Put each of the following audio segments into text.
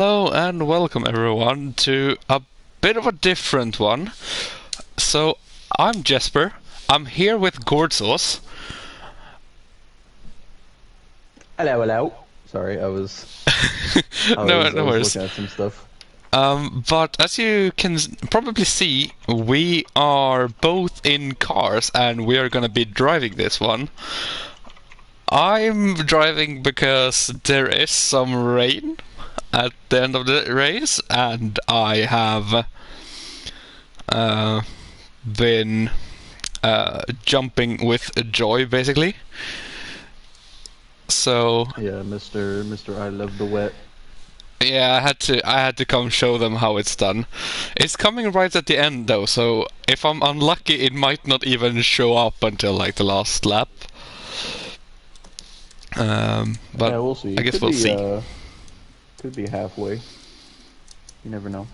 Hello and welcome everyone to a bit of a different one. So, I'm Jesper. I'm here with Gordzos. Hello, hello. Sorry, I was I No, was I no was worries. looking at some stuff. But as you can probably see, we are both in cars and we are gonna be driving this one. I'm driving because there is some rain at the end of the race, and I have uh, been jumping with joy, basically. So Yeah, Mister, I love the wet. yeah, I had to come show them how it's done. It's coming right at the end though, so if I'm unlucky, it might not even show up until like the last lap. But Yeah, we'll see. I It guess we'll see. could be halfway. You never know.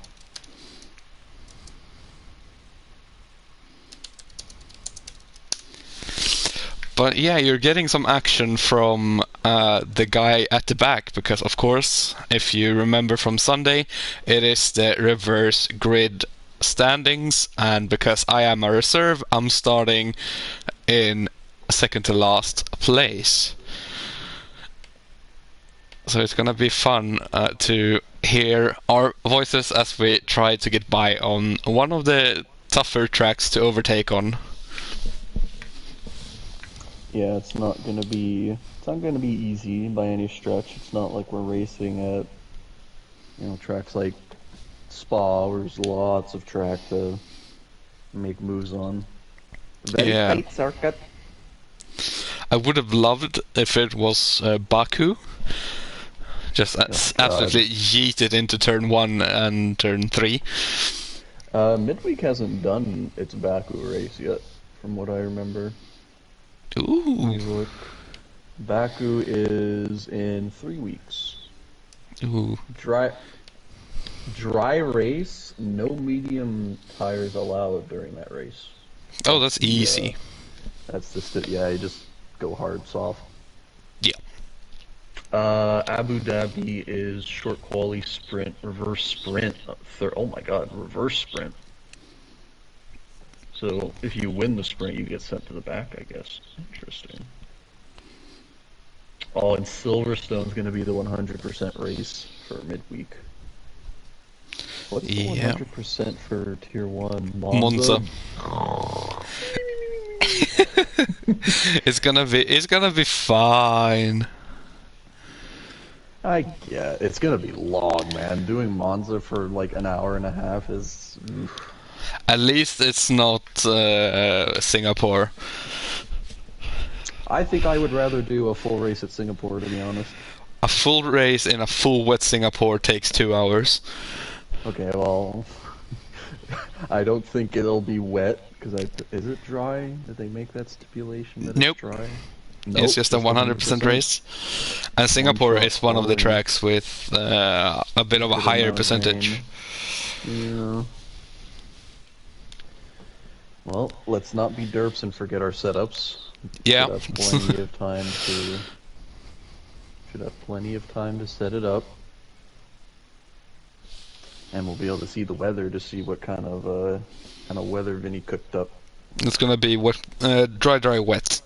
But yeah, you're getting some action from the guy at the back because, of course, if you remember from Sunday, it is the reverse grid standings, and because I am a reserve, I'm starting in second to last place. So it's gonna be fun to hear our voices as we try to get by on one of the tougher tracks to overtake on. Yeah, it's not gonna be easy by any stretch. It's not like we're racing at tracks like Spa where there's lots of track to make moves on. Very Yeah, tight circuit. I would have loved if it was Baku. Just Oh God. absolutely yeeted into turn 1 and turn 3. Midweek hasn't done its Baku race yet, from what I remember. Let Ooh, me look. Baku is in 3 weeks. ooh. Dry dry race, no medium tires allowed during that race. Oh, That's that's the easy. yeah, you just go hard soft. Yeah. Abu Dhabi is short quali sprint, reverse sprint. Oh my God, reverse sprint. So if you win the sprint, you get sent to the back, I guess. Interesting. Oh, and Silverstone's going to be the 100% race for midweek. What's the Yeah. 100% for Tier 1? Monza. Monza? It's gonna be fine. Yeah, it's gonna be long, man. Doing Monza for like an hour and a half is. Oof. At least it's not Singapore. I think I would rather do a full race at Singapore, to be honest. A full race in a full wet Singapore takes 2 hours. Okay, well, I don't think it'll be wet because is it dry? Did they make that stipulation that it's Nope. dry? It's Nope, just a just 100% 100%. race. And One Singapore shot is one of the quality, tracks with a bit of a good higher amount of percentage. rain. Yeah. Well, let's not be derps and forget our setups. Yeah. Should have plenty of time to set it up, and we'll be able to see the weather to see what kind of weather Vinny cooked up. It's gonna be wet, dry, wet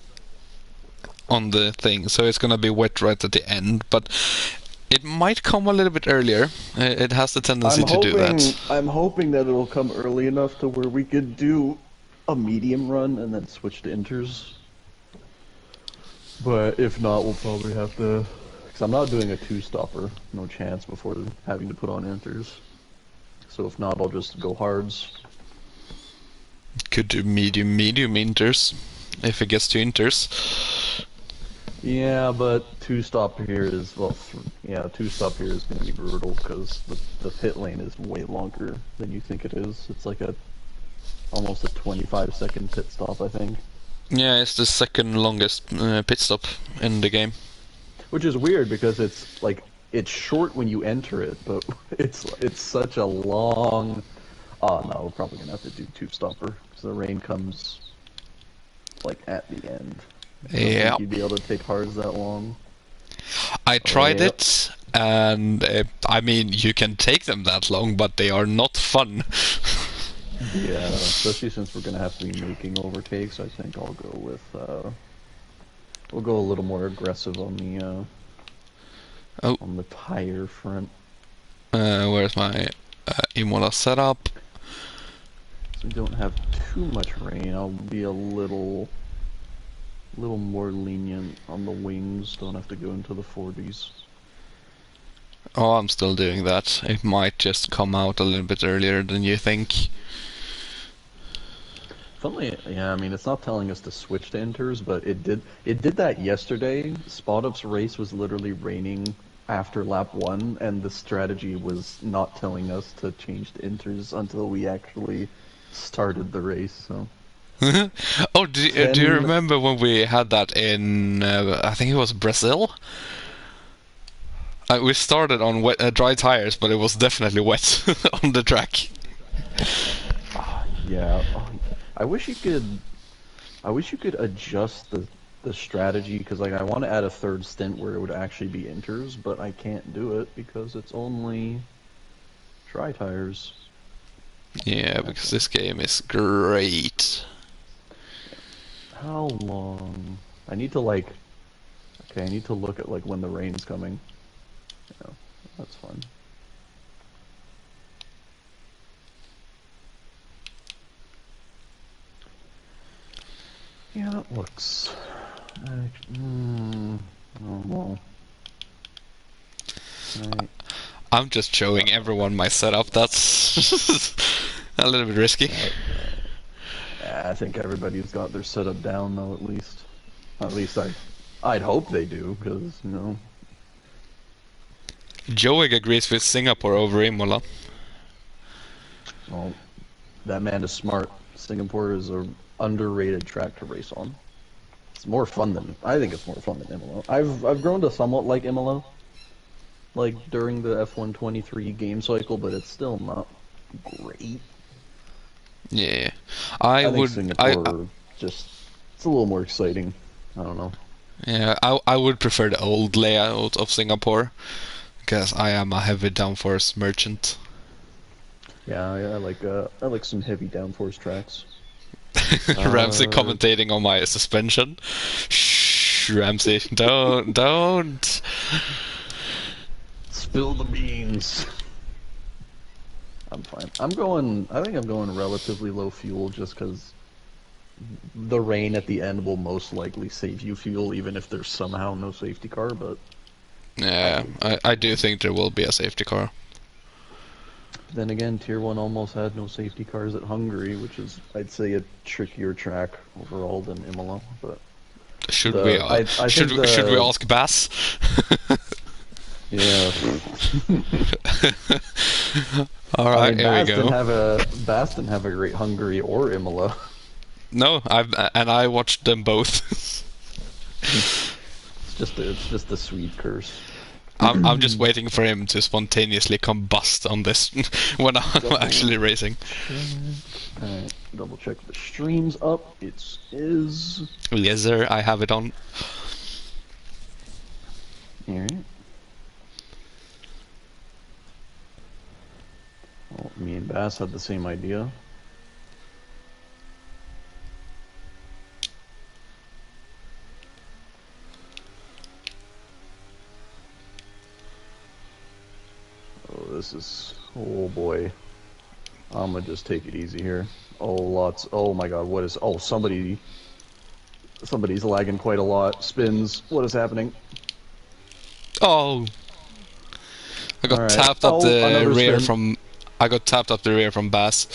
on the thing, so it's gonna be wet right at the end, but it might come a little bit earlier. It has the tendency to do that. I'm hoping that it'll come early enough to where we could do a medium run and then switch to inters. But if not, we'll probably have to, because I'm not doing a two-stopper, no chance before having to put on inters. So if not, I'll just go hards. Could do medium inters if it gets to inters. Yeah, but two-stop here is, well, yeah, two-stop here is going to be brutal because the pit lane is way longer than you think it is. It's like almost a 25-second pit stop, I think. Yeah, it's the second longest pit stop in the game. Which is weird because it's short when you enter it, but it's such a long. Oh no, we're probably gonna have to do two-stopper because the rain comes like at the end. I don't Yeah. think you'd be able to take hards that long. I Oh tried yeah. it And I mean, you can take them that long, but they are not fun. Yeah, especially since we're gonna have to be making overtakes. I think I'll go with we'll go a little more aggressive Oh, on the tire front. where's my Imola setup? So we don't have too much rain. I'll be a little more lenient on the wings. Don't have to go into the 40s. Oh, I'm still doing that. It might just come out a little bit earlier than you think. Funnily, yeah, I mean it's not telling us to switch to inters, but it did that yesterday. Spot Up's race was literally raining after lap 1, and the strategy was not telling us to change to inters until we actually started the race. So Oh, do you 10, remember when we had that in, I think it was Brazil? We started on wet, dry tires, but it was definitely wet on the track. yeah. Oh, I wish you could. I wish you could adjust the strategy because like I want to add a third stint where it would actually be inters, but I can't do it because it's only dry tires. Yeah, because this game is great. How long? I need to like. Okay, I need to look at like when the rain's coming. Yeah, that's fun. Yeah, that looks. Oh well. Right. I'm just showing everyone my setup. That's a little bit risky. I think everybody's got their setup down though. At least. At least I'd hope they do because you know. Joey agrees with Singapore over Imola. Well, that man is smart. Singapore is a underrated track to race on. It's more fun than I think it's more fun than Imola. I've grown to somewhat like Imola, like during the F123 game cycle, but it's still not great. Yeah, I I think would. Singapore just it's a little more exciting. I don't know. Yeah, I would prefer the old layout of Singapore because I am a heavy downforce merchant. Yeah, I like some heavy downforce tracks. Ramsey Uh, commentating on my suspension. Shh, Ramsey, don't. Spill the beans. I'm fine. I'm going. I think I'm going relatively low fuel just because the rain at the end will most likely save you fuel, even if there's somehow no safety car. But Yeah, I, I do think there will be a safety car. then again, Tier 1 almost had no safety cars at Hungary, which is, I'd say, a trickier track overall than Imola. But I think Should we the ask Bass? yeah. All I right, mean, here we go. Bass didn't have a great Hungary or Imola. No, I watched them both. It's just a Swede curse. I'm just waiting for him to spontaneously combust on this when I'm actually racing. Alright, double check the stream's up. It is. Yes, sir. I have it on. Alright. Well, me and Bass had the same idea. Oh, this is. Oh boy. I'm gonna just take it easy here. Oh, lots. Oh my god, what is. Oh, somebody's lagging quite a lot. Spins. What is happening? Oh, I got Alright. tapped up Oh, the another rear spin. from. I got tapped up the rear from Bass.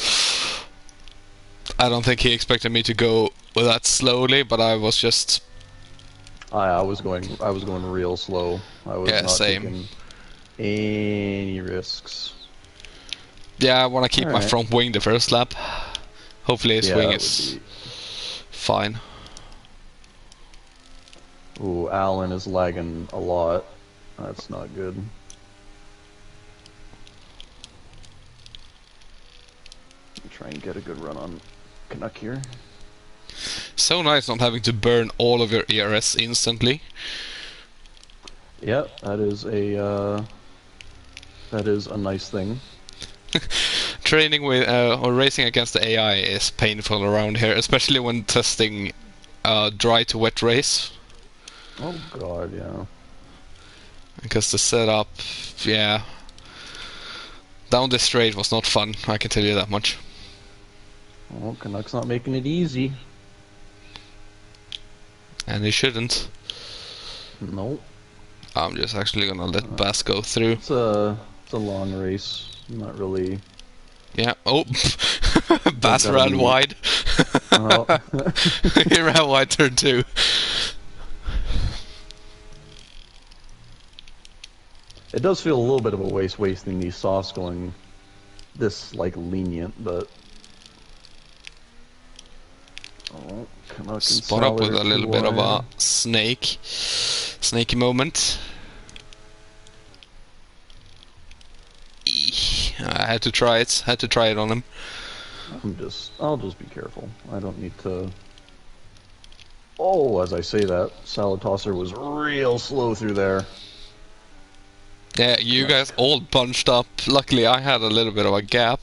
I don't think he expected me to go that slowly, but I was just. I was going real slow. I was Yeah, not same. taking any risks. Yeah, I want to keep my Alright. front wing the first lap. Hopefully his Yeah, wing that would is be. fine. Ooh, Alan is lagging a lot. That's not good. Try and get a good run on Canuck here. So nice not having to burn all of your ERS instantly. Yeah, that is a nice thing. Training with or racing against the AI is painful around here, especially when testing dry to wet race. Oh god, yeah. Because the setup, yeah, down the straight was not fun, I can tell you that much. Well, Canucks not making it easy. And they shouldn't. Nope. I'm just actually gonna let Bass go through. It's a long race. Not really. Yeah. Oh, Don't Bass gotta ran be. wide. Well, He ran wide turn 2. it does feel a little bit of a waste wasting these softs going this like lenient, but oh, Canuck and Spot up Salad with are a too little bit of a wide. snaky moment. I had to try it. Had to try it on him. I'll just be careful. I don't need to. Oh, as I say that, Salad Tosser was real slow through there. Yeah, you guys all bunched up. Luckily, I had a little bit of a gap.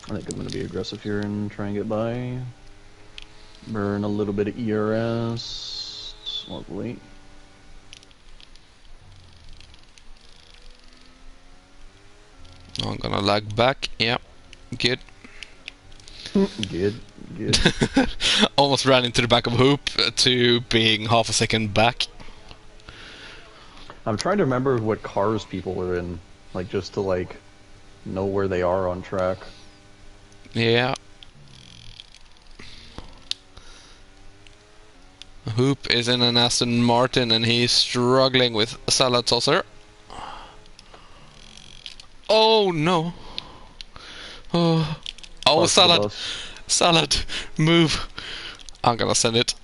I think I'm going to be aggressive here and try and get by. Burn a little bit of ERS. Lovely. I'm gonna lag back. Yeah, good. Good, good. Almost ran into the back of hoop to being half a second back. I'm trying to remember what cars people are in, like just to like know where they are on track. Yeah. Hoop is in an Aston Martin and he's struggling with Salad Tosser. Oh no. Oh, Park the Salad. bus. Salad. Move. I'm gonna send it.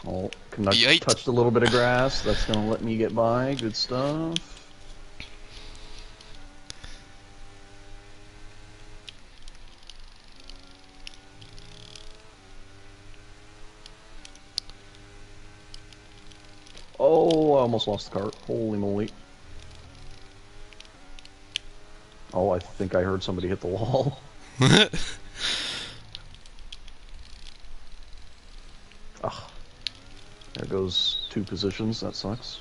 Oh, Canuck Yite. touched a little bit of grass. That's gonna let me get by. Good stuff. Oh, I almost lost the cart. Holy moly. Oh, I think I heard somebody hit the wall. Ah, there goes 2 positions. That sucks.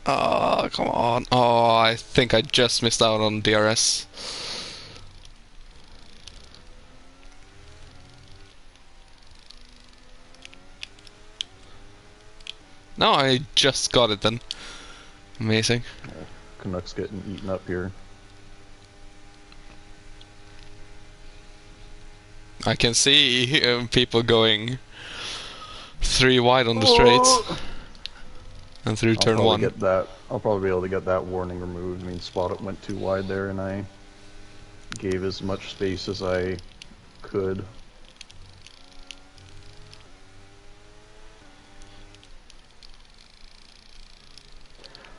Oh, come on. Oh, I think I just missed out on DRS. No, I just got it then. Amazing. Oh, Canucks getting eaten up here. I can see people going 3 wide on the straights and through turn 1. I'll probably be able to get that warning removed. I mean, Spot Up went too wide there, and I gave as much space as I could.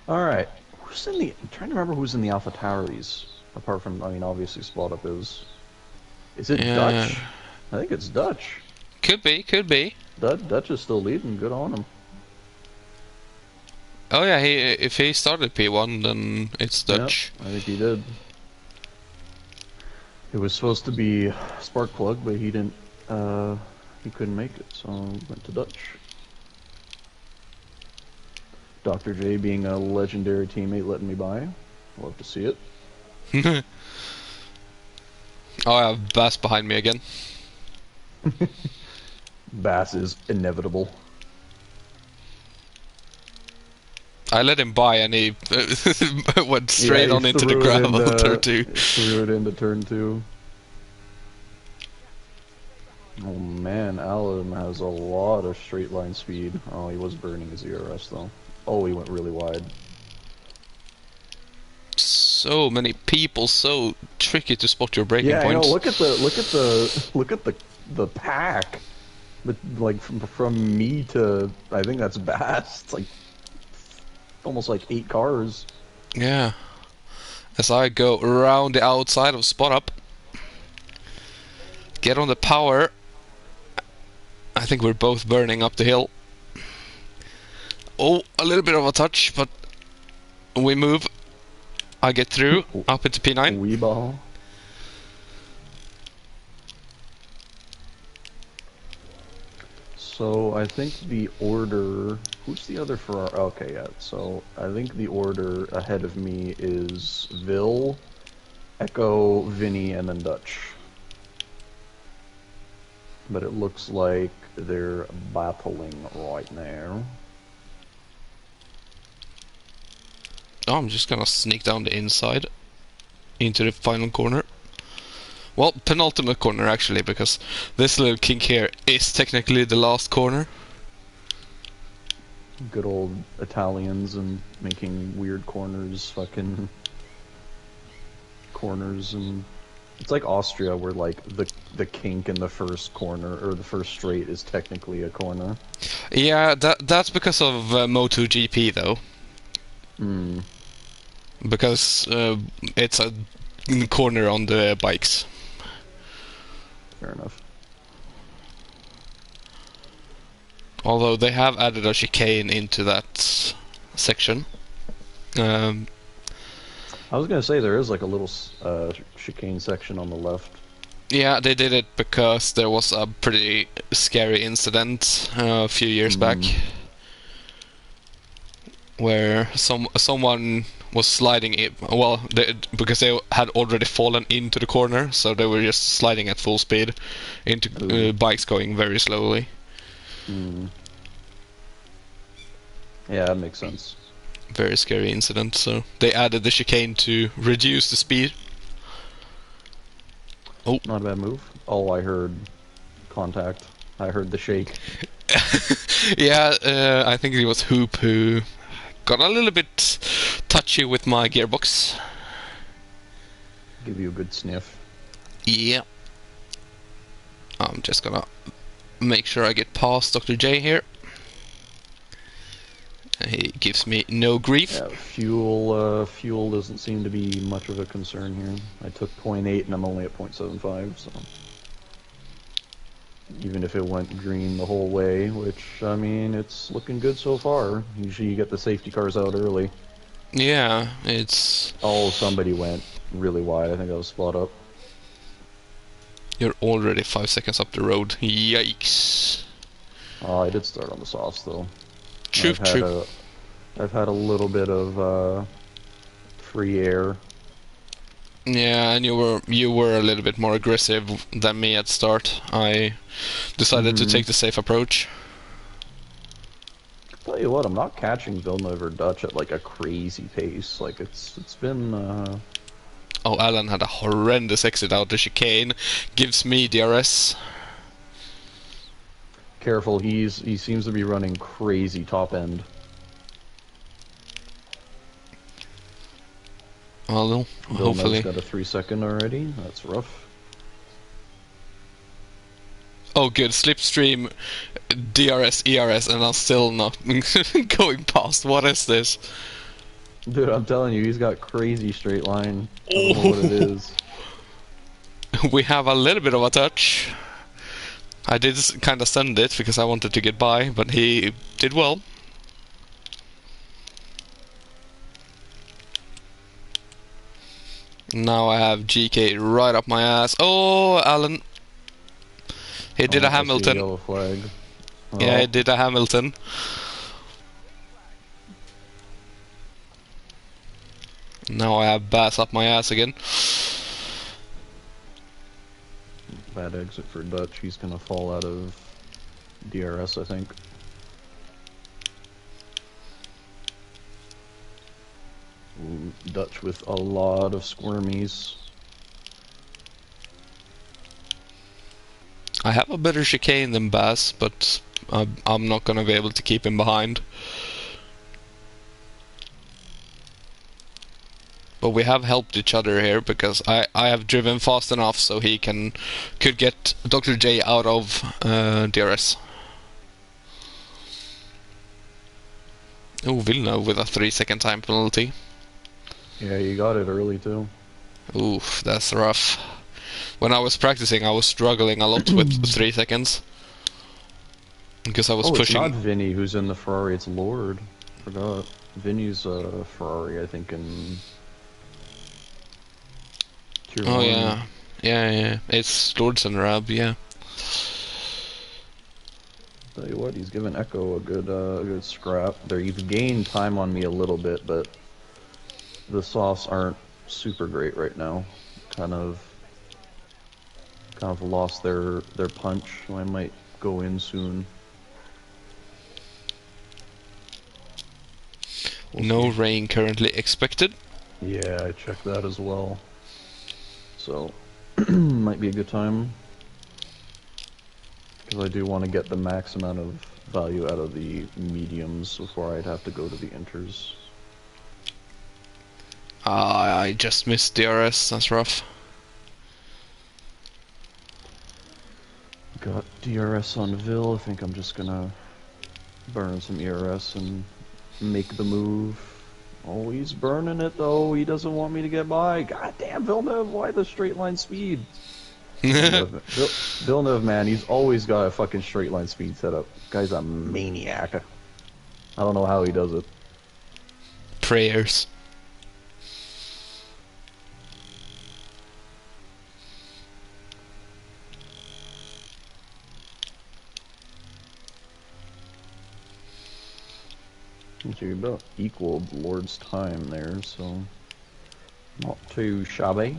All right, who's in the? I'm trying to remember who's in the Alpha Tauris. Apart from, I mean, obviously Spot Up is. Is it Dutch? I think it's Dutch. Could be, could be. Dutch is still leading. Good on him. Oh yeah, if he started P1, then it's Dutch. Yep, I think he did. It was supposed to be Sparkplug, but he didn't. He couldn't make it, so went to Dutch. Dr. J being a legendary teammate, letting me by. Love to see it. Oh, I have Bass behind me again. Bass is inevitable. I let him by and he went straight on into the gravel turn 2. Threw it into turn 2. Oh man, Alan has a lot of straight line speed. Oh, he was burning his ERS though. Oh, he went really wide. So many people, so tricky to spot your breaking Yeah, points. I know. Look at the pack. But like from me to, I think that's Bass. It's like almost like 8 cars. Yeah. As I go around the outside of Spot Up. Get on the power. I think we're both burning up the hill. Oh, a little bit of a touch, but we move. I get through, up into P9. Wee ball. So I think the order... Who's the other Ferrari? Okay, yeah. So I think the order ahead of me is Vil, Echo, Vinny, and then Dutch. But it looks like they're battling right now. Oh, I'm just gonna sneak down the inside into the final corner. Well, penultimate corner actually, because this little kink here is technically the last corner. Good old Italians and making weird corners, fucking corners, and it's like Austria where like the kink in the first corner or the first straight is technically a corner. Yeah, that's because of MotoGP though. Hmm. Because it's a corner on the bikes. Fair enough. Although they have added a chicane into that section. I was gonna say there is like a little chicane section on the left. Yeah, they did it because there was a pretty scary incident a few years back, where someone was sliding it. Well, because they had already fallen into the corner, so they were just sliding at full speed into bikes going very slowly. Yeah, that makes sense. Very scary incident. So they added the chicane to reduce the speed. Oh, not a bad move. Oh, I heard contact. I heard the shake. Yeah, I think it was Hoop who got a little bit touchy with my gearbox. Give you a good sniff. Yeah. I'm just gonna make sure I get past Dr. J here. He gives me no grief. Yeah, fuel doesn't seem to be much of a concern here. I took 0.8 and I'm only at 0.75, so... Even if it went green the whole way, which, I mean, it's looking good so far. Usually you get the safety cars out early. Yeah, it's... Oh, somebody went really wide. I think that was spot up. You're already 5 seconds up the road. Yikes. Oh, I did start on the softs, though. True. I've had a little bit of free air. Yeah, and you were a little bit more aggressive than me at start. I decided to take the safe approach. Tell you what, I'm not catching Villeneuve or Dutch at like a crazy pace. Like it's been. Oh, Alan had a horrendous exit out the chicane. Gives me DRS. Careful, he seems to be running crazy top end. Well, hopefully. Got a 3-second already. That's rough. Oh, good. Slipstream, DRS, ERS, and I'm still not going past. What is this? Dude, I'm telling you, he's got crazy straight line. I don't know what it is. We have a little bit of a touch. I did kind of send it because I wanted to get by, but he did well. Now I have GK right up my ass. Oh, Alan. He did a Hamilton. Yellow flag. Oh. Yeah, he did a Hamilton. Now I have Bass up my ass again. Bad exit for Dutch. He's gonna fall out of DRS, I think. Ooh, Dutch with a lot of squirmies. I have a better chicane than Bass, but I'm not gonna be able to keep him behind. But we have helped each other here because I have driven fast enough so he could get Dr. J out of DRS. Oh, Villeneuve with a 3-second time penalty. Yeah, you got it early too. Oof, that's rough. When I was practicing, I was struggling a lot with 3 seconds. because I was Oh, it's not pushing. Vinny who's in the Ferrari, it's Lord. Forgot. Vinny's Ferrari, I think, in Tier Oh 1. yeah, yeah. It's Lords and Rab. Yeah. Tell you what, he's given Echo a good scrap. There, you've gained time on me a little bit, but the softs aren't super great right now. Kind of, kind of lost their punch. So I might go in soon. We'll No see. rain currently expected. Yeah, I checked that as well. So, might be a good time. Because I do want to get the max amount of value out of the mediums before I'd have to go to the inters. I just missed DRS. That's rough. Got DRS on Vil. I think I'm just gonna burn some ERS and make the move. Oh, he's burning it though. He doesn't want me to get by. God damn, Villeneuve, why the straight line speed? Villeneuve, man, he's always got a fucking straight line speed set up. Guy's a maniac. I don't know how he does it. Prayers. So you about equaled Lord's time there, so not too shabby.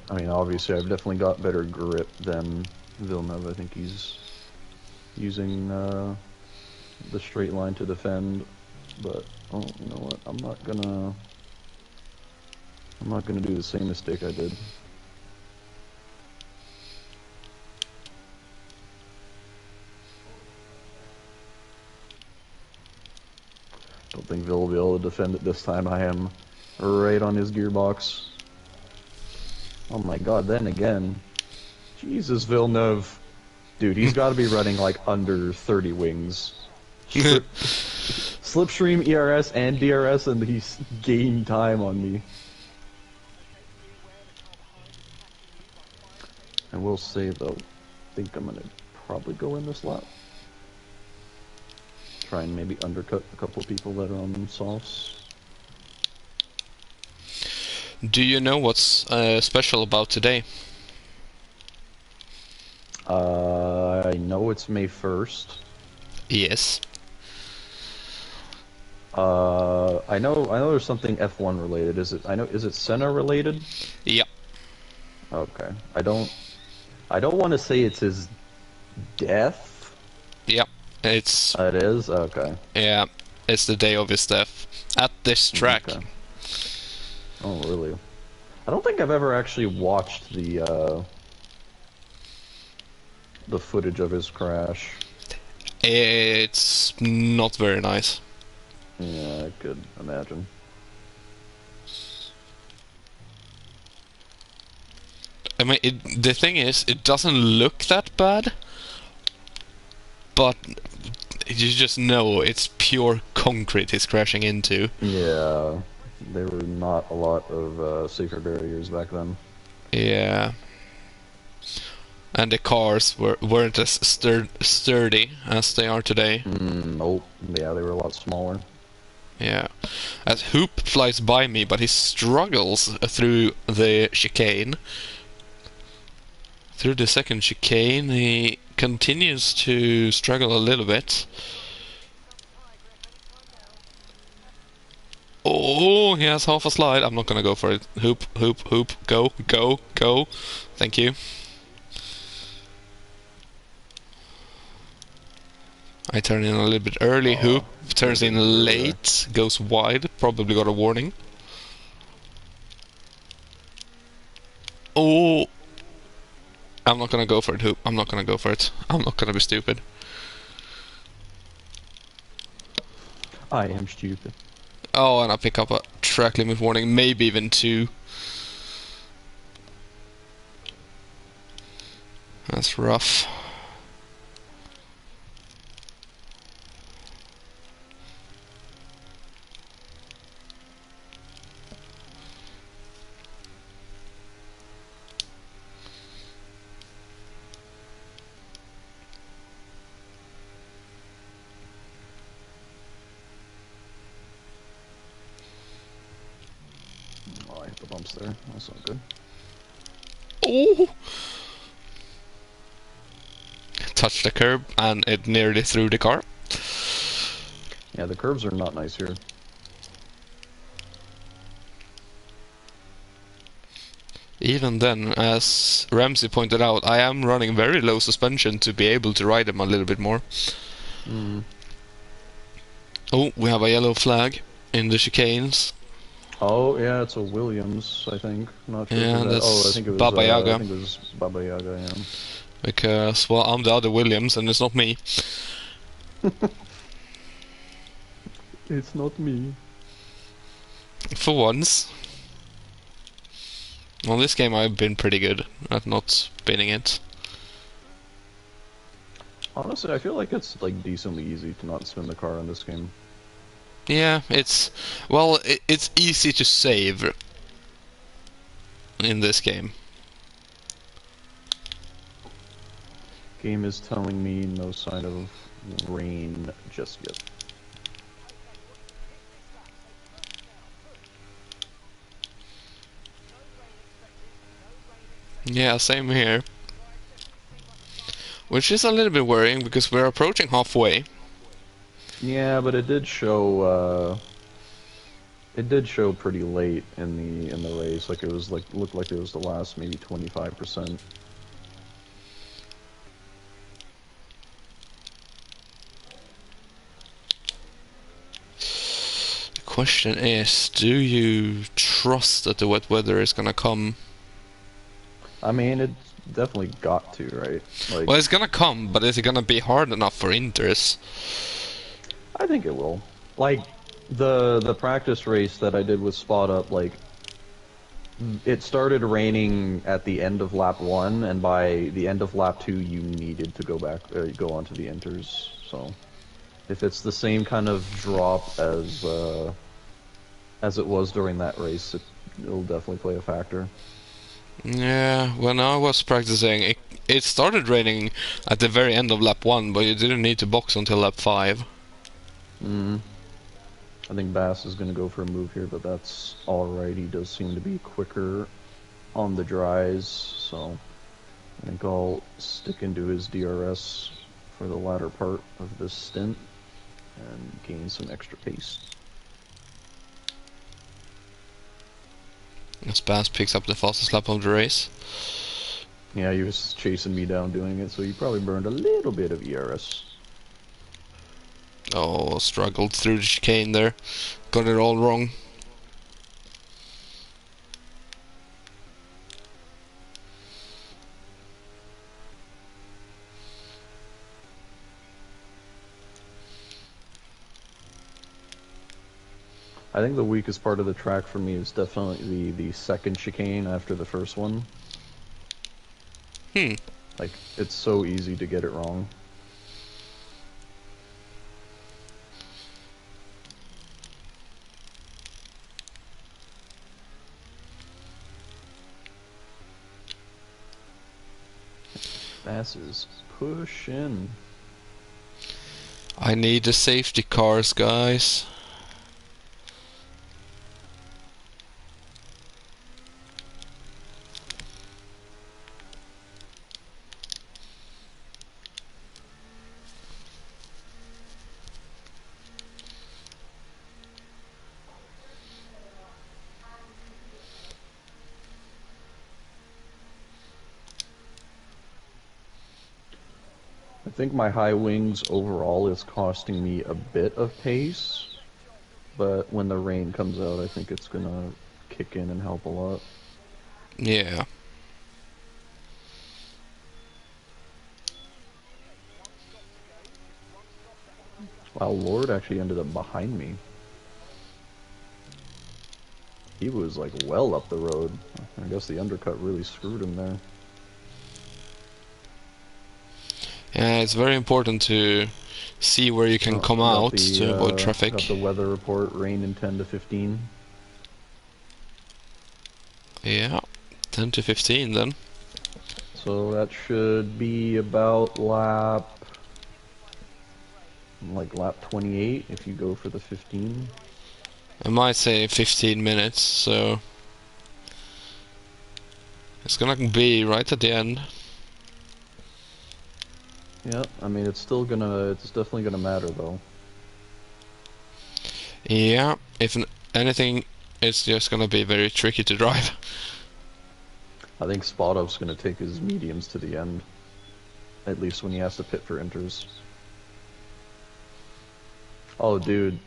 I mean, obviously, I've definitely got better grip than Villeneuve. I think he's using the straight line to defend, but oh, you know what? I'm not gonna do the same mistake I did. Don't think Vil will be able to defend it this time. I am right on his gearbox. Oh my god, then again. Jesus, Villeneuve. Dude, he's got to be running like under 30 wings. Slipstream, ERS, and DRS, and he's gained time on me. I will say, though, I think I'm going to probably go in this lap. Try and maybe undercut a couple of people that are on softs. Do you know what's special about today? I know it's May 1st. Yes. I know there's something F1 related. Is it Senna related? Yeah. Okay. I don't want to say it's his death. Yeah. It's It is? Okay. yeah. It's the day of his death at this track. Okay. Oh, really? I don't think I've ever actually watched the footage of his crash. It's not very nice. Yeah, I could imagine. I mean, the thing is, it doesn't look that bad, but you just know it's pure concrete he's crashing into. Yeah, there were not a lot of safer barriers back then. Yeah. And the cars weren't as sturdy as they are today. Nope. Yeah, they were a lot smaller. Yeah. As Hoop flies by me, but he struggles through the chicane. Through the second chicane, he continues to struggle a little bit. Oh, he has half a slide. I'm not gonna go for it. Hoop, hoop, hoop. Go, go, go. Thank you. I turn in a little bit early. Hoop turns in late. Goes wide. Probably got a warning. Oh! I'm not gonna go for it, Hoop. I'm not gonna go for it. I'm not gonna be stupid. I am stupid. Oh, and I pick up a track limit warning. Maybe even 2. That's rough. Oh, I hit the bumps there. That's not good. Oh! Touched the curb and it nearly threw the car. Yeah, the curves are not nice here. Even then, as Ramsey pointed out, I am running very low suspension to be able to ride them a little bit more. Mm. Oh, we have a yellow flag in the chicanes. Oh yeah, it's a Williams, I think. Not sure Yeah, who that. Oh, I that's think it was. Baba I Yaga. think it was Baba Yaga. Yeah. Because, well, I'm the other Williams and it's not me. It's not me. For once. Well, this game I've been pretty good at not spinning it. Honestly, I feel like it's like decently easy to not spin the car in this game. Yeah, it's... Well, it's easy to save in this game. Game is telling me no sign of rain just yet. Yeah, same here. Which is a little bit worrying because we're approaching halfway. Yeah, but it did show. It did show pretty late in the race. Like it was like looked like it was the last maybe 25%. The question is, do you trust that the wet weather is gonna come? I mean, it's definitely got to, right? Like, Well, it's gonna come, but is it gonna be hard enough for Inters? I think it will. Like the practice race that I did with Spot Up, like it started raining at the end of lap 1, and by the end of lap 2, you needed to go back, go onto the inters. So, if it's the same kind of drop as it was during that race, it'll definitely play a factor. Yeah, when I was practicing, it started raining at the very end of lap 1, but you didn't need to box until lap 5. Mm. I think Bass is going to go for a move here, but that's alright. He does seem to be quicker on the dries, so I think I'll stick into his DRS for the latter part of this stint and gain some extra pace. As Bass picks up the fastest lap of the race. Yeah, he was chasing me down doing it, so he probably burned a little bit of ERS. Oh, struggled through the chicane there. Got it all wrong. I think the weakest part of the track for me is definitely the second chicane after the first one. Like, it's so easy to get it wrong. Bass is pushing. I need the safety cars, guys. I think my high wings overall is costing me a bit of pace, but when the rain comes out, I think it's gonna kick in and help a lot. Yeah. Wow, Lord actually ended up behind me. He was like well up the road. I guess the undercut really screwed him there. Yeah, it's very important to see where you can come out to avoid Got traffic. the weather report, rain in 10 to 15. Yeah, 10 to 15 then. So that should be about lap 28 if you go for the 15. I might say 15 minutes, so It's gonna be right at the end. Yeah, I mean, it's definitely gonna matter though. Yeah, if anything, it's just gonna be very tricky to drive. I think Spot Up's gonna take his mediums to the end. At least when he has to pit for inters. Oh, dude,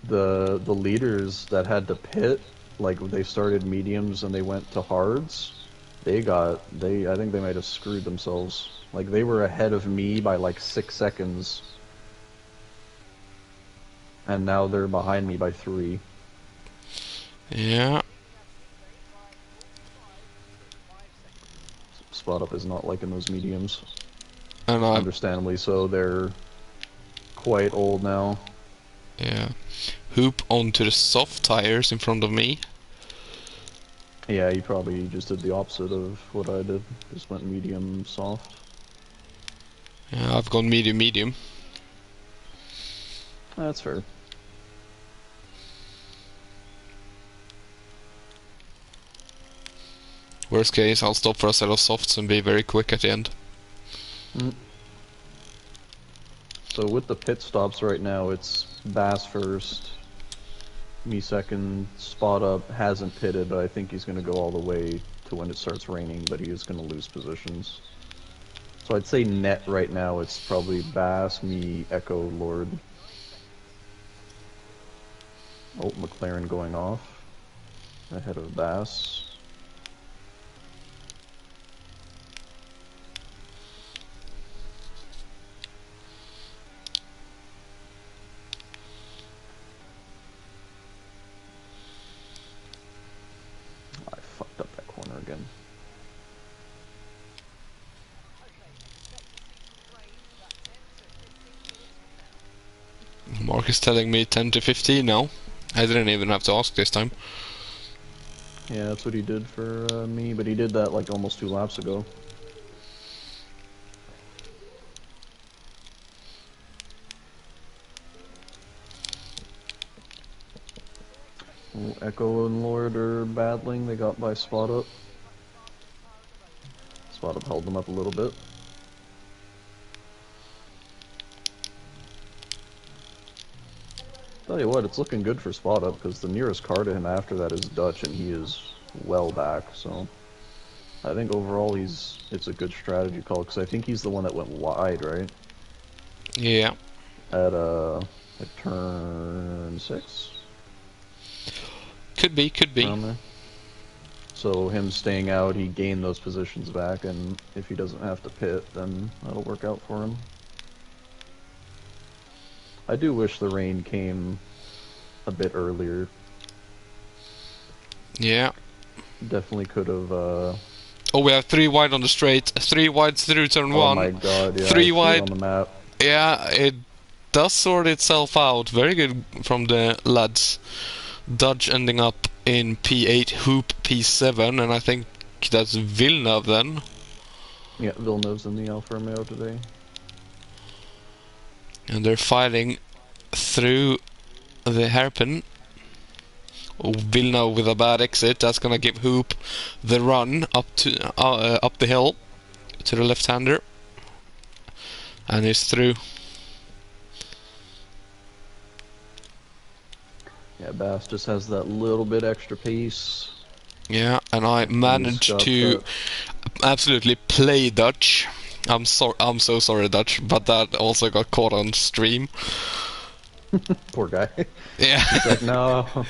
the leaders that had to pit, like they started mediums and they went to hards, I think they might have screwed themselves. Like they were ahead of me by like 6 seconds, and now they're behind me by 3. Yeah. Spot Up is not liking those mediums. And I'm... Understandably so, they're quite old now. Yeah. Hoop onto the soft tires in front of me. Yeah, you probably just did the opposite of what I did. Just went medium soft. Yeah, I've gone medium medium. That's fair. Worst case, I'll stop for a set of softs and be very quick at the end. Mm. So with the pit stops right now, it's Bass first, me second, Spot Up hasn't pitted, but I think he's going to go all the way to when it starts raining, but he is going to lose positions. So I'd say net right now, it's probably Bass, me, Echo, Lord. Oh, McLaren going off ahead of Bass. I fucked up that corner again. Mark is telling me 10 to 15 now. I didn't even have to ask this time. Yeah, that's what he did for me, but he did that like almost 2 laps ago. Oh, Echo and Lord are battling. They got by Spot Up. Spot Up held them up a little bit. Tell you what, it's looking good for Spot Up because the nearest car to him after that is Dutch, and he is well back. So I think overall it's a good strategy call because I think he's the one that went wide, right? Yeah. At turn 6. Could be, could be. Around there. So him staying out, he gained those positions back, and if he doesn't have to pit, then that'll work out for him. I do wish the rain came a bit earlier. Yeah. Definitely could have. Oh, we have 3 wide on the straight. 3 wide through turn 1. Oh my god! Yeah, 3 I see wide it on the map. Yeah, it does sort itself out. Very good from the lads. Dodge ending up in P8, Hoop P7, and I think that's Villeneuve then. Yeah, Villeneuve's in the Alfa Romeo today. And they're fighting through the hairpin. Oh, Villeneuve with a bad exit. That's gonna give Hoop the run up the hill to the left-hander, and he's through. Yeah, Bass just has that little bit extra pace. Yeah, and I managed to absolutely play Dutch. I'm so sorry, Dutch, but that also got caught on stream. Poor guy. Yeah. He's like, no.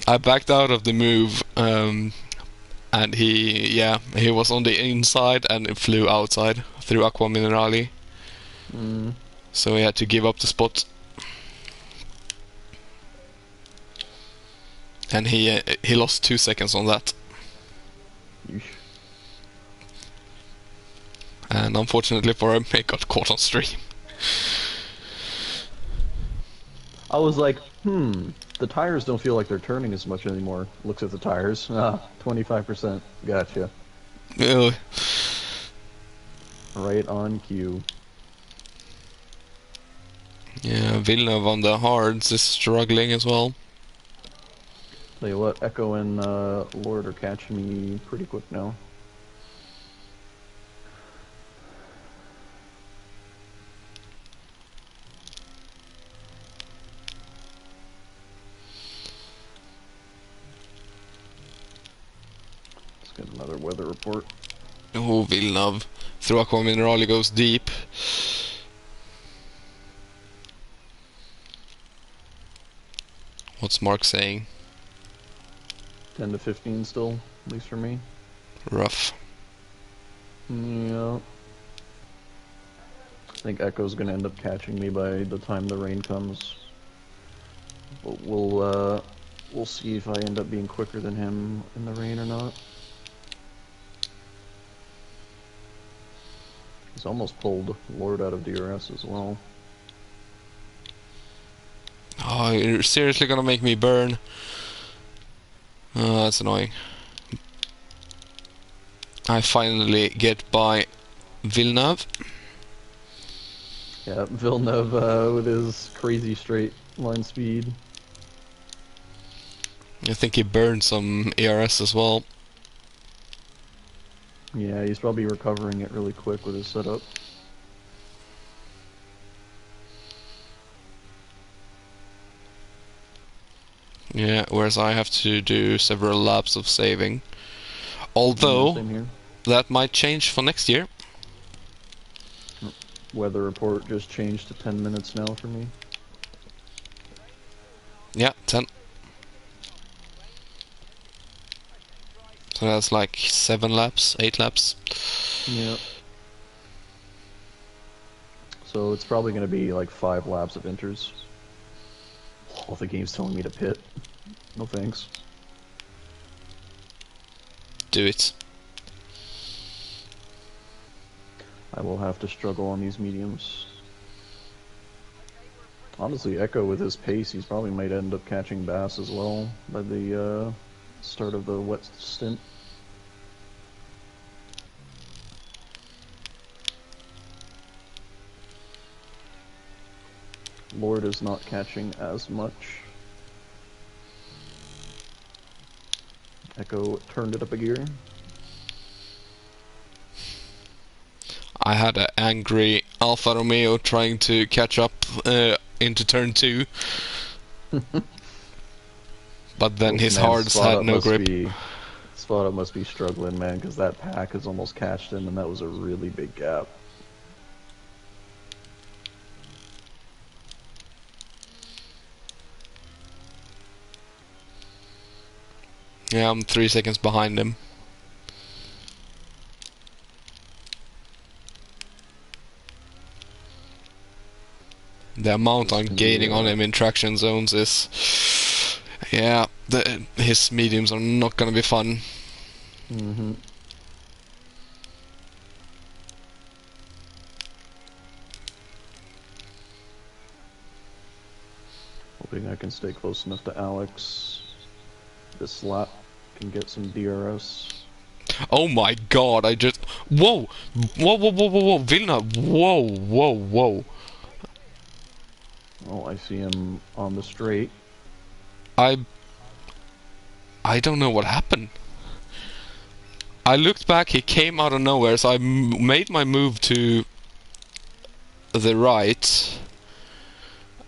I backed out of the move, and he was on the inside and it flew outside through Aqua Minerali. So he had to give up the spot. And he lost 2 seconds on that. Yeesh. And unfortunately for him, he got caught on stream. I was like, the tires don't feel like they're turning as much anymore. Looks at the tires. 25%. Gotcha. Ew. Right on cue. Yeah, Villeneuve on the hards is struggling as well. Tell you what, Echo and Lord are catching me pretty quick now. Let's get another weather report. Oh, Villeneuve. Through Aqua Minerale goes deep. What's Mark saying? 10 to 15 still, at least for me. Rough. Yeah. I think Echo's gonna end up catching me by the time the rain comes. But we'll see if I end up being quicker than him in the rain or not. He's almost pulled Lord out of DRS as well. Oh, you're seriously gonna make me burn? Oh, that's annoying. I finally get by Villeneuve. Yeah, Villeneuve with his crazy straight line speed. I think he burned some ERS as well. Yeah, he's probably recovering it really quick with his setup. Yeah, whereas I have to do several laps of saving. Although, Same here. that might change for next year. Weather report just changed to 10 minutes now for me. Yeah, 10. So that's like 7 laps, 8 laps. Yeah. So it's probably going to be like 5 laps of inters. All the game's telling me to pit. No thanks. Do it. I will have to struggle on these mediums. Honestly, Echo with his pace, he's probably might end up catching Bass as well by the start of the wet stint. Lord is not catching as much. Echo turned it up a gear. I had an angry Alfa Romeo trying to catch up into turn 2. But then his hards had no grip. Spot up must be struggling, man, because that pack has almost catched him, and that was a really big gap. Yeah, I'm 3 seconds behind him. The amount I'm gaining on him in traction zones is... Yeah, his mediums are not gonna be fun. Mm-hmm. Hoping I can stay close enough to Alex. This lap can get some DRS. Oh my god, I just... Whoa! Whoa, whoa, whoa, whoa, whoa, Vilna! Whoa, whoa, whoa. Oh, I see him on the straight. I don't know what happened. I looked back, he came out of nowhere, so I made my move to the right.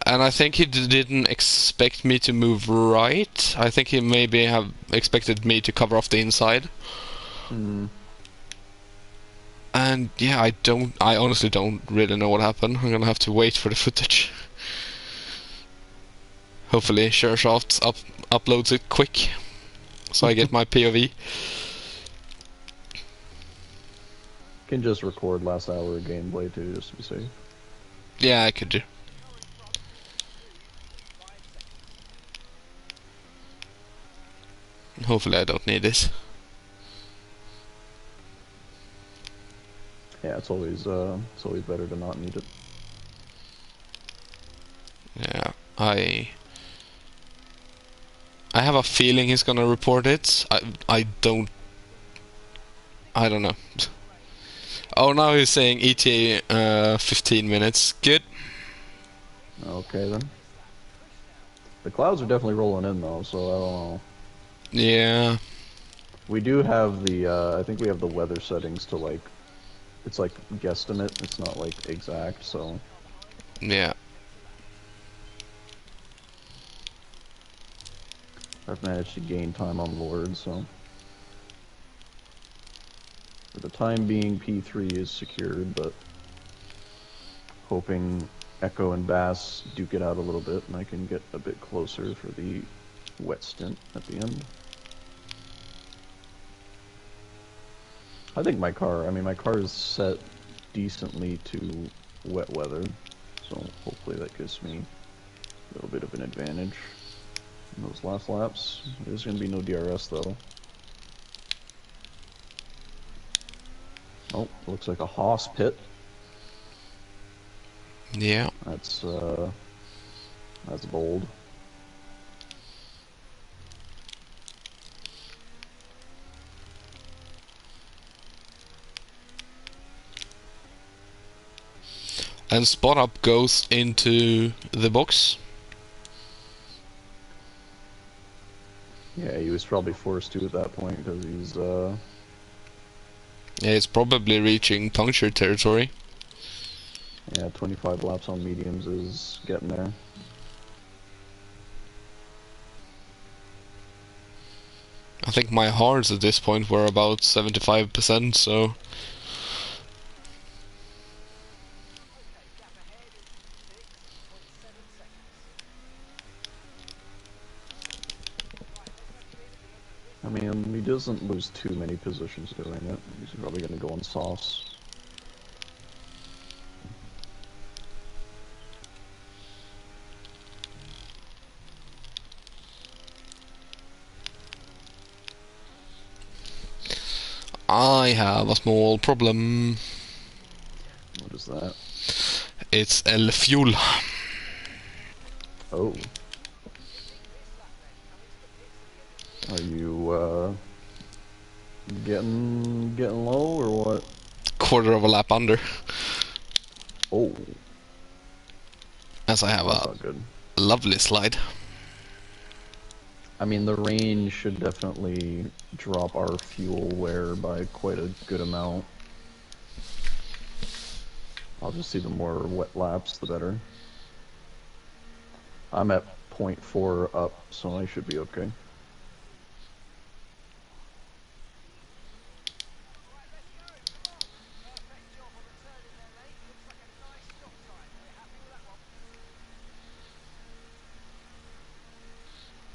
And I think he didn't expect me to move right. I think he maybe have expected me to cover off the inside. Mm. And yeah, I honestly don't really know what happened. I'm gonna have to wait for the footage. Hopefully ShareSoft uploads it quick, so I get my POV. Can just record last hour of gameplay too, just to be safe. Yeah, I could do. Hopefully I don't need this. Yeah, it's always better to not need it. Yeah, I have a feeling he's gonna report it. I don't know. Oh, now he's saying ETA 15 minutes. Good. Okay then. The clouds are definitely rolling in though, so I don't know. Yeah, We do have the, I think we have the weather settings to like, it's like guesstimate, it's not like exact, so yeah. I've managed to gain time on Lord, so. For the time being, P3 is secured, but hoping Echo and Bass duke it out a little bit and I can get a bit closer for the wet stint at the end. I think my car is set decently to wet weather, so hopefully that gives me a little bit of an advantage in those last laps. There's going to be no DRS though. Oh, looks like a Haas pit. Yeah. That's bold. And spot up goes into the box. Yeah, he was probably forced to at that point because he's Yeah, it's probably reaching puncture territory. yeah, 25 laps on mediums is getting there. I think my hards at this point were about 75%, so... I mean, he doesn't lose too many positions doing it. He's probably going to go on softs. I have a small problem. What is that? It's el fuel. Oh. Are you, getting low or what? Quarter of a lap under. Oh. As I have Oh, that's a not good. lovely slide. I mean, the rain should definitely drop our fuel wear by quite a good amount. I'll just see the more wet laps, the better. I'm at 0.4 up, so I should be okay.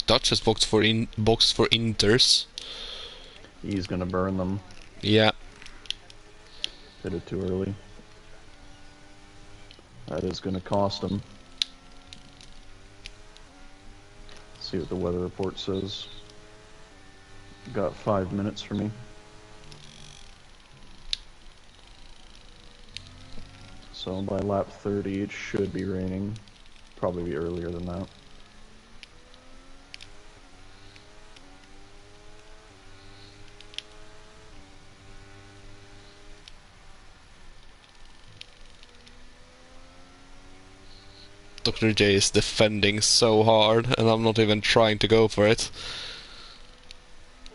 Dutch is boxed for inters. He's gonna burn them. Yeah. Hit it too early. That is gonna cost him. See what the weather report says. Got 5 minutes for me. So by lap 30 it should be raining. Probably be earlier than that. Dr. J is defending so hard, and I'm not even trying to go for it.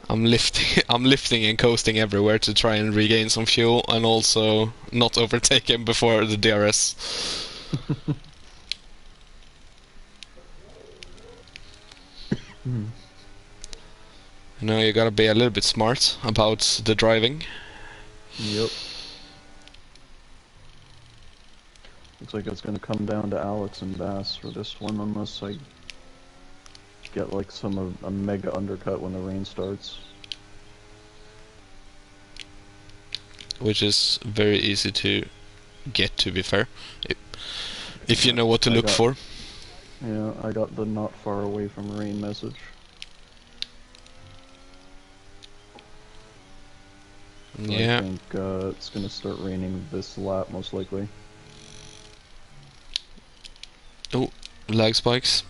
I'm lifting, I'm lifting and coasting everywhere to try and regain some fuel, and also not overtake him before the DRS. You know, you gotta be a little bit smart about the driving. Yep. Looks like it's gonna come down to Alex and Bass for this one, unless I get like a mega undercut when the rain starts. Which is very easy to get, to be fair. If you know what to look for. Yeah, I got the not far away from rain message. So Yeah. I think it's gonna start raining this lap most likely. Oh, lag spikes.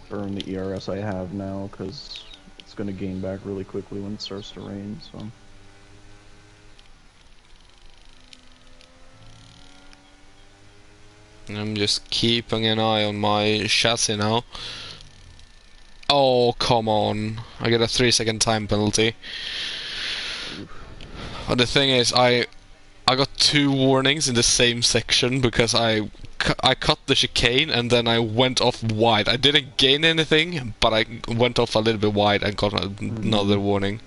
Burn the ERS I have now because it's gonna gain back really quickly when it starts to rain. So. I'm just keeping an eye on my chassis now. Oh, come on. I get a 3-second time penalty. But the thing is, I got 2 warnings in the same section because I cut the chicane and then I went off wide. I didn't gain anything, but I went off a little bit wide and got another warning.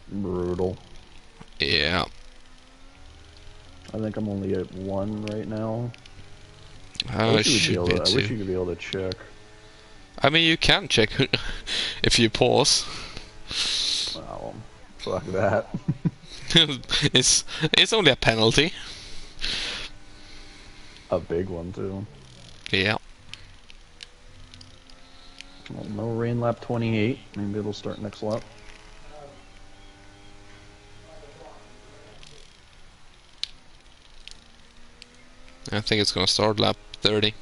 Brutal. Yeah. I think I'm only at 1 right now. I wish you should be I wish you too. could be able to check. I mean, you can check if you pause. Wow, fuck that. It's only a penalty. A big one too. Yeah. Well, no rain lap 28. Maybe it'll start next lap. I think it's gonna start lap 30.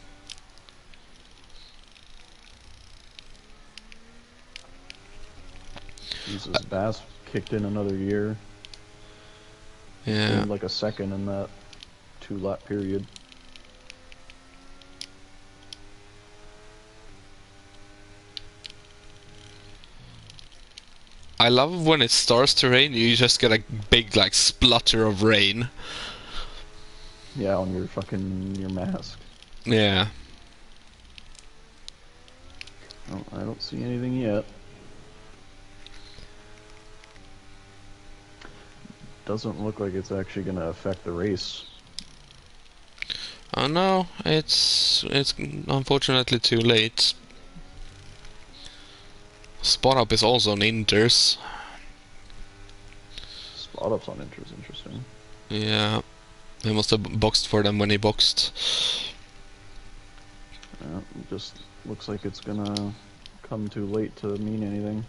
Jesus, Bass kicked in another year. Yeah. Gained like a second in that 2-lap period. I love when it starts to rain, you just get a big like splutter of rain. Yeah, on your mask. Yeah. Oh, I don't see anything yet. Doesn't look like it's actually gonna affect the race. Oh no, it's unfortunately too late. Spot up is also on Inters. Spot ups on Inter is interesting. Yeah. He must have boxed for them when he boxed. It just looks like it's gonna come too late to mean anything.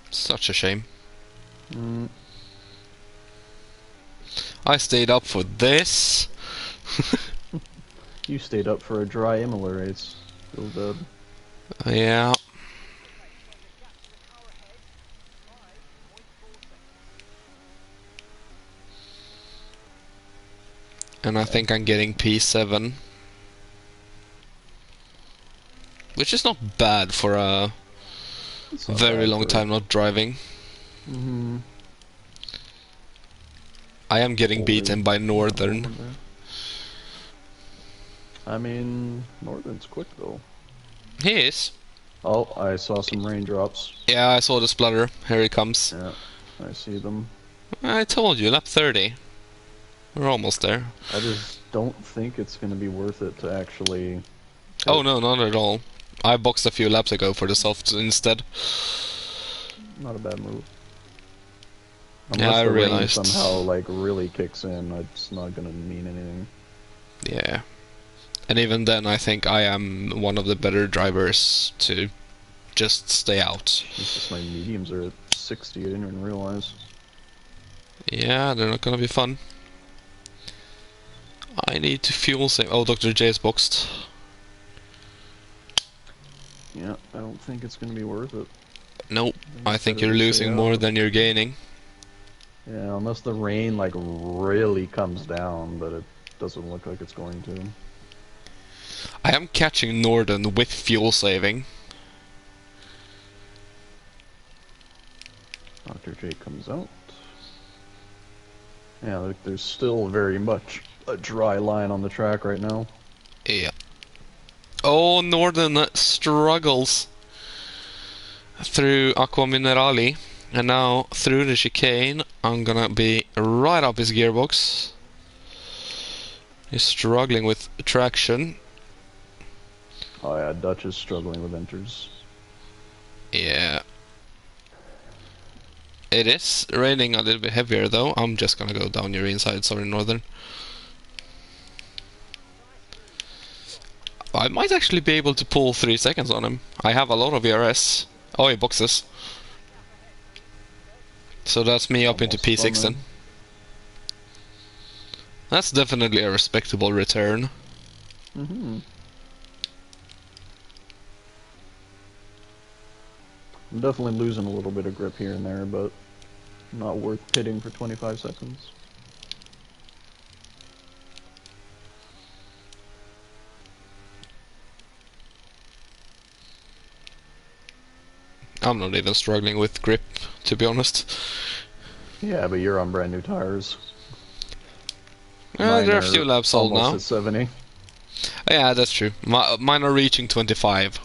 Such a shame. Mm. I stayed up for this. You stayed up for a dry Imola race. Feel bad. Yeah. And I think I'm getting P7. Which is not bad for a very long time not driving. Mm-hmm. I am getting beaten by Northern. I mean, Northern's quick though. He is. Oh, I saw some raindrops. Yeah, I saw the splutter. Here he comes. Yeah, I see them. I told you, lap 30. We're almost there. I just don't think it's going to be worth it to actually... Oh no, not at all. I boxed a few laps ago for the softs instead. Not a bad move. Yeah, I the rain realized. somehow like really kicks in, it's not going to mean anything. Yeah. And even then, I think I am one of the better drivers to just stay out. Jesus, my mediums are at 60, I didn't even realize. Yeah, they're not gonna be fun. I need to fuel save. Oh, Dr. J is boxed. Yeah, I don't think it's going to be worth it. Nope. I think better you're to losing stay more out. than you're gaining. Yeah, unless the rain like really comes down, but it doesn't look like it's going to. I am catching Norden with fuel saving. Dr. J comes out. Yeah, there's still very much a dry line on the track right now. Yeah. Oh, Norden struggles through Aqua Minerali. And now, through the chicane, I'm gonna be right up his gearbox. He's struggling with traction. Oh yeah, Dutch is struggling with enters. Yeah. It is raining a little bit heavier though. I'm just gonna go down your inside, sorry Northern. I might actually be able to pull 3 seconds on him. I have a lot of ERS. Oh, he boxes. So that's me up into P6 then. That's definitely a respectable return. Mm-hmm. I'm definitely losing a little bit of grip here and there, but not worth pitting for 25 seconds. I'm not even struggling with grip, to be honest. Yeah, but you're on brand new tires. Mine There are a are few laps old almost now. at 70. Yeah, that's true. Mine are reaching 25.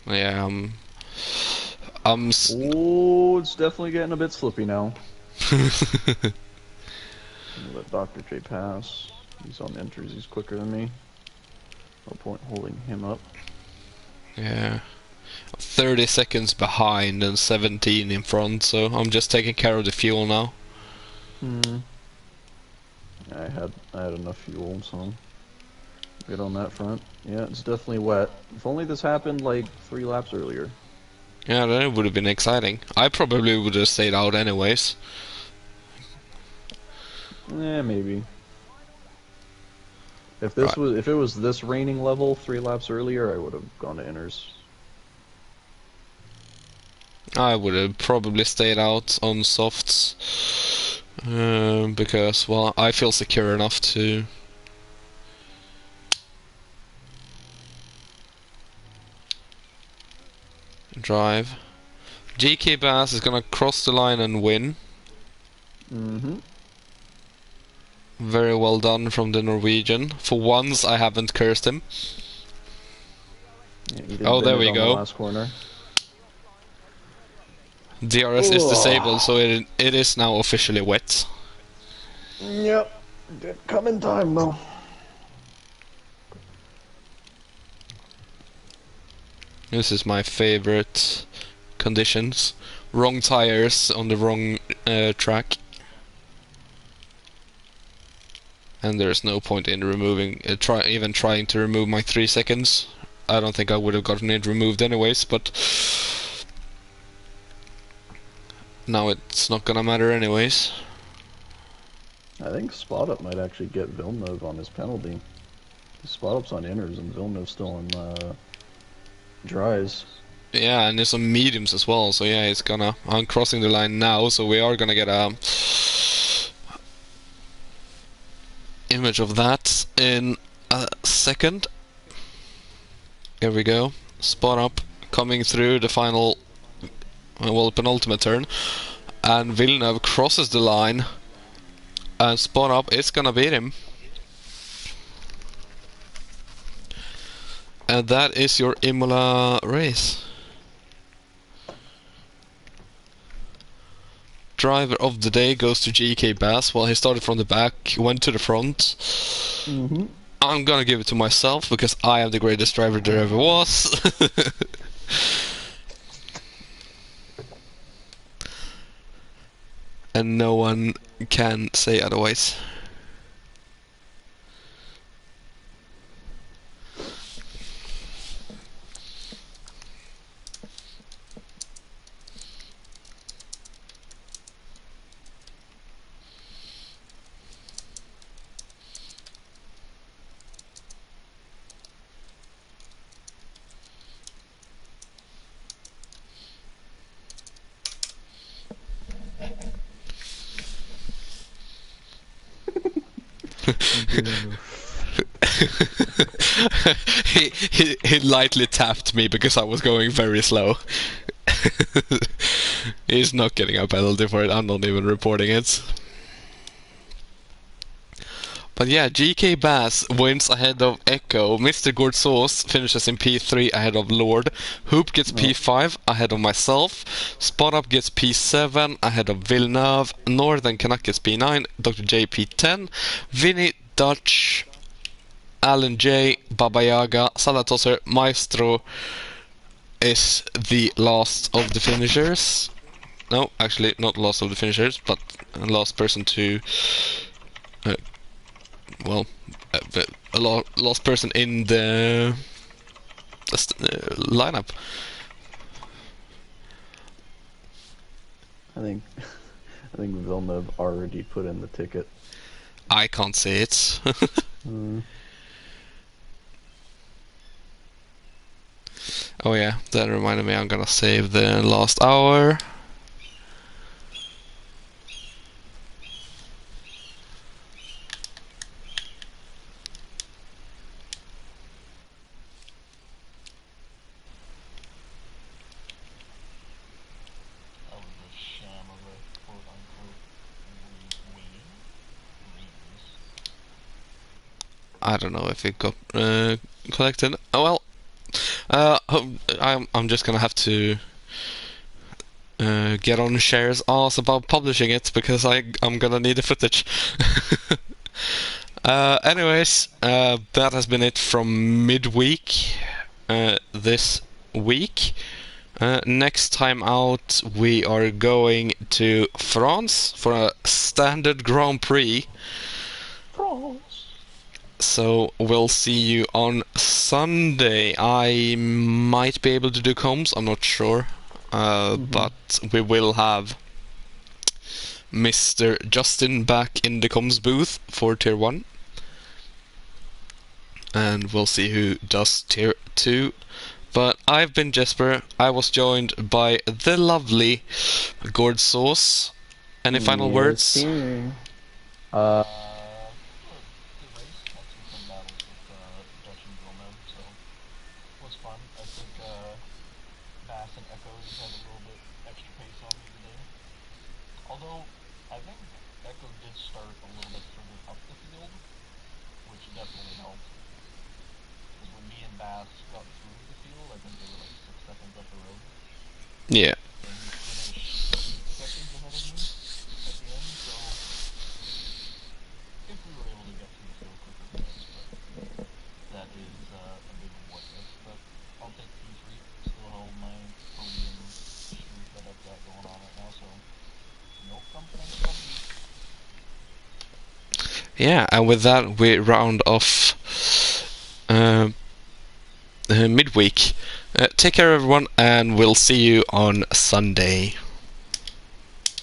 Yeah, Oh, it's definitely getting a bit slippy now. Let Dr. J pass. He's on enters. He's quicker than me. No point holding him up. yeah, 30 seconds behind and 17 in front, so I'm just taking care of the fuel now. I had enough fuel, so good on that front. Yeah, it's definitely wet. If only this happened like 3 laps earlier. Yeah, that would have been exciting. I probably would have stayed out anyways. Maybe. Right. If it was this raining level 3 laps earlier, I would have gone to inners. I would have probably stayed out on softs. Because, well, I feel secure enough to... drive. GK Bass is gonna cross the line and win. Very well done from the Norwegian. For once, I haven't cursed him. Yeah, he did Oh, there bend it we on the go. last corner. DRS is disabled, so it is now officially wet. Yep. Did come in time though. This is my favorite conditions. Wrong tires on the wrong track. And there's no point in removing, even trying to remove my 3 seconds. I don't think I would have gotten it removed anyways, but now it's not gonna matter anyways. I think Spot Up might actually get Villeneuve on his penalty. Spot Up's on inners and Villeneuve's still on dries. Yeah, and there's some mediums as well, so yeah, it's gonna... I'm crossing the line now, so we are gonna get a image of that in a second. Here we go. Spot Up coming through the final, well, penultimate turn, and Villeneuve crosses the line, and Spot Up is gonna beat him. And that is your Imola race. Driver of the day goes to GK Bass. Well, he started from the back, went to the front. I'm gonna give it to myself because I am the greatest driver there ever was. And no one can say otherwise. he lightly tapped me because I was going very slow. He's not getting a penalty for it. I'm not even reporting it. But yeah, GK Bass wins ahead of Echo. Mr. Gordsauce finishes in P3 ahead of Lord. Hoop gets P5 ahead of myself. Spot Up gets P7 ahead of Villeneuve. Northern Canuck gets P9. Dr. J P10. Vinny, Dutch, Alan J, Baba Yaga, Salatosser, Maestro is the last of the finishers. No, actually, not last of the finishers, but last person to... well, last person in the lineup. I think Villeneuve already put in the ticket. I can't say it. Oh yeah, that reminded me, I'm gonna save the last hour. I don't know if it got collected. Oh well. I'm just gonna have to get on Share's ass about publishing it because I'm gonna need the footage. Anyways, that has been it from Midweek this week. Next time out, we are going to France for a standard Grand Prix. France. So we'll see you on Sunday. I might be able to do comms, I'm not sure. But we will have Mr. Justin back in the comms booth for Tier 1. And we'll see who does Tier 2. But I've been Jesper. I was joined by the lovely Gourd Sauce. Any final Yes, words? sir. The race had some fun battles with Dutch and Villeneuve, so it was fun. I think Bass and Echo just had a little bit extra pace on me today. Although I think Echo did start a little bit further up the field, which definitely helped. Because when me and Bass got through the field, I think they were like 6 seconds up the road. Yeah. And he finished 8 seconds ahead of me at the end, so if we were able to get through the field quicker, who knows, but that is a big what if, but I'll take P3, still hold my podium streak that I've got going on right now, so no complaints from me. Yeah, and with that, we round off midweek. Take care, everyone, and we'll see you on Sunday.